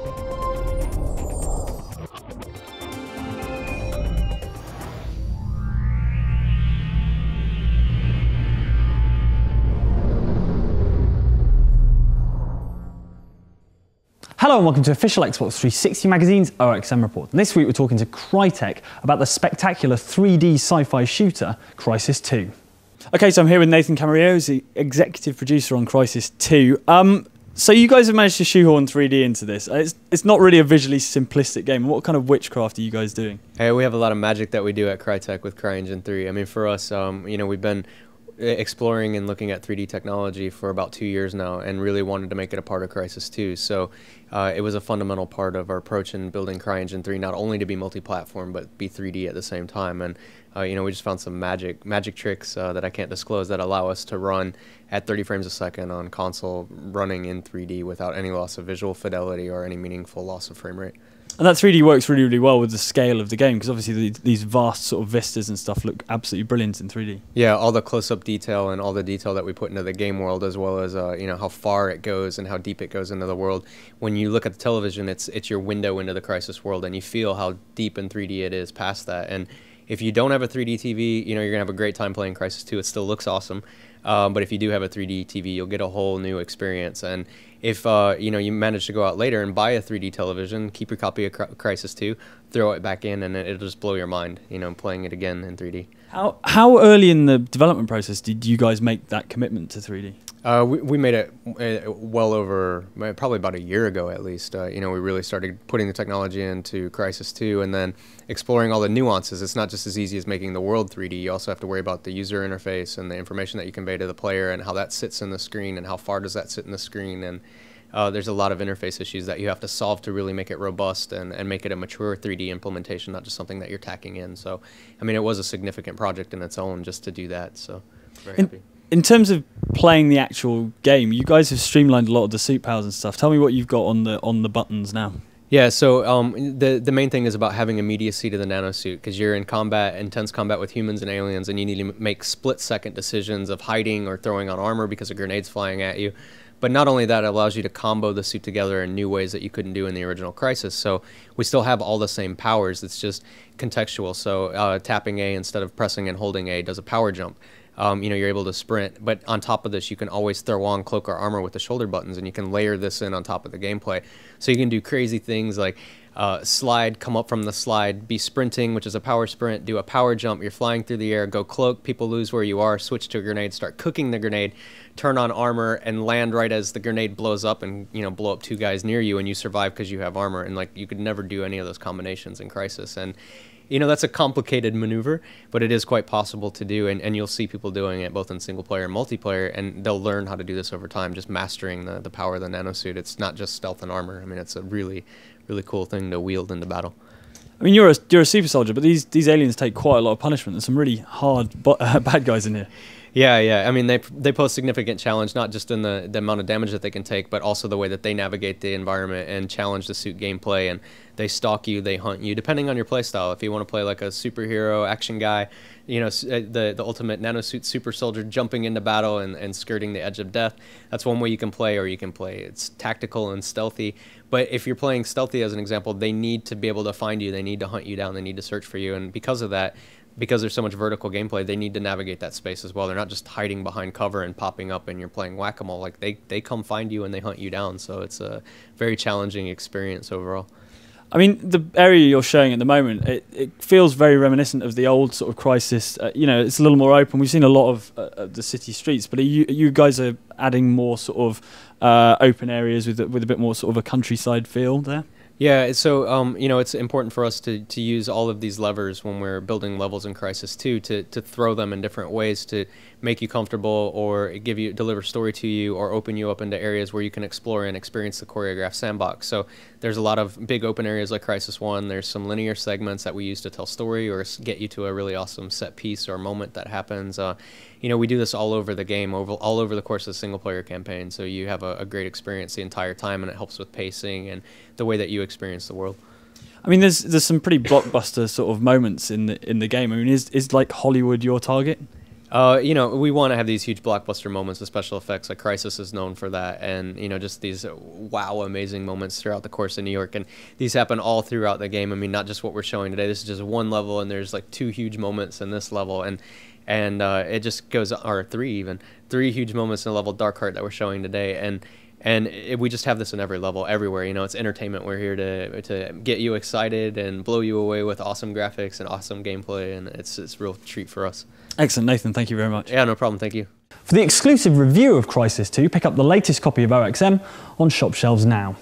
Hello and welcome to official Xbox 360 Magazine's OXM Report. And this week we're talking to Crytek about the spectacular 3D sci-fi shooter, Crysis 2. Okay, so I'm here with Nathan Camarillo, who's the executive producer on Crysis 2. So you guys have managed to shoehorn 3D into this. It's not really a visually simplistic game. What kind of witchcraft are you guys doing? Hey, we have a lot of magic that we do at Crytek with CryEngine 3. I mean, for us, we've been exploring and looking at 3D technology for about 2 years now and really wanted to make it a part of Crysis 2. So it was a fundamental part of our approach in building CryEngine 3, not only to be multi-platform, but be 3D at the same time. And we just found some magic tricks that I can't disclose that allow us to run at 30 frames a second on console running in 3D without any loss of visual fidelity or any meaningful loss of frame rate. And that 3D works really, really well with the scale of the game, because obviously these vast sort of vistas and stuff look absolutely brilliant in 3D. Yeah, all the close-up detail and all the detail that we put into the game world, as well as how far it goes and how deep it goes into the world. When you look at the television, it's your window into the Crysis world, and you feel how deep in 3D it is past that. And if you don't have a 3D TV, you're gonna have a great time playing Crysis 2. It still looks awesome, but if you do have a 3D TV, you'll get a whole new experience. And if you manage to go out later and buy a 3D television, keep your copy of Crysis 2, throw it back in, and it'll just blow your mind, playing it again in 3D. How early in the development process did you guys make that commitment to 3D? We made it well over, probably about a year ago at least. We really started putting the technology into Crysis 2 and then exploring all the nuances. It's not just as easy as making the world 3D. You also have to worry about the user interface and the information that you convey to the player and how that sits in the screen and how far does that sit in the screen. And there's a lot of interface issues that you have to solve to really make it robust and make it a mature 3D implementation, not just something that you're tacking in. So, I mean, it was a significant project in its own just to do that. So, very happy. In terms of playing the actual game, you guys have streamlined a lot of the suit powers and stuff. Tell me what you've got on the buttons now. Yeah, so the main thing is about having immediacy to the Nanosuit, because you're in combat, intense combat with humans and aliens, and you need to make split-second decisions of hiding or throwing on armor because a grenade's flying at you. But not only that, it allows you to combo the suit together in new ways that you couldn't do in the original Crysis. So we still have all the same powers. It's just contextual. So tapping A instead of pressing and holding A does a power jump. You're able to sprint, but on top of this, you can always throw on cloak or armor with the shoulder buttons, and you can layer this in on top of the gameplay. So you can do crazy things like slide, come up from the slide, be sprinting, which is a power sprint, do a power jump, you're flying through the air, go cloak, people lose where you are, switch to a grenade, start cooking the grenade, turn on armor, and land right as the grenade blows up and, blow up two guys near you, and you survive because you have armor. And, you could never do any of those combinations in Crysis. And that's a complicated maneuver, but it is quite possible to do, and you'll see people doing it both in single player and multiplayer, and they'll learn how to do this over time, just mastering the power of the Nanosuit. It's not just stealth and armor. I mean, it's a really, really cool thing to wield into battle. I mean, you're a super soldier, but these aliens take quite a lot of punishment. There's some really hard bad guys in here. Yeah. I mean, they pose significant challenge, not just in the amount of damage that they can take, but also the way that they navigate the environment and challenge the suit gameplay. And they stalk you, they hunt you, depending on your playstyle. If you want to play like a superhero action guy, the ultimate Nanosuit super soldier jumping into battle and skirting the edge of death, that's one way you can play, or you can play it's tactical and stealthy. But if you're playing stealthy, as an example, they need to be able to find you, they need to hunt you down, they need to search for you. And because of that, because there's so much vertical gameplay, they need to navigate that space as well. They're not just hiding behind cover and popping up and you're playing whack-a-mole. They come find you and they hunt you down. So it's a very challenging experience overall. I mean, the area you're showing at the moment, it feels very reminiscent of the old sort of Crysis. It's a little more open. We've seen a lot of the city streets, but you guys are adding more sort of open areas with a bit more sort of a countryside feel there? Yeah, so it's important for us to use all of these levers when we're building levels in Crysis 2 to throw them in different ways to make you comfortable, or deliver story to you, or open you up into areas where you can explore and experience the choreographed sandbox. So there's a lot of big open areas like Crysis 1. There's some linear segments that we use to tell story or get you to a really awesome set piece or moment that happens. We do this all over the game, all over the course of the single-player campaign, so you have a great experience the entire time, and it helps with pacing and the way that you experience the world. I mean, there's some pretty blockbuster sort of moments in the game. I mean, is like Hollywood your target? You know, we want to have these huge blockbuster moments with special effects. Like Crysis is known for that, and you know, just these wow, amazing moments throughout the course of New York. And these happen all throughout the game. I mean, not just what we're showing today. This is just one level, and there's like 2 huge moments in this level, and it just goes, or 3 huge moments in the level Dark Heart that we're showing today, we just have this in every level, everywhere. You know, it's entertainment. We're here to get you excited and blow you away with awesome graphics and awesome gameplay, and it's a real treat for us. Excellent, Nathan. Thank you very much. Yeah, no problem. Thank you. For the exclusive review of Crysis 2, pick up the latest copy of OXM on shop shelves now.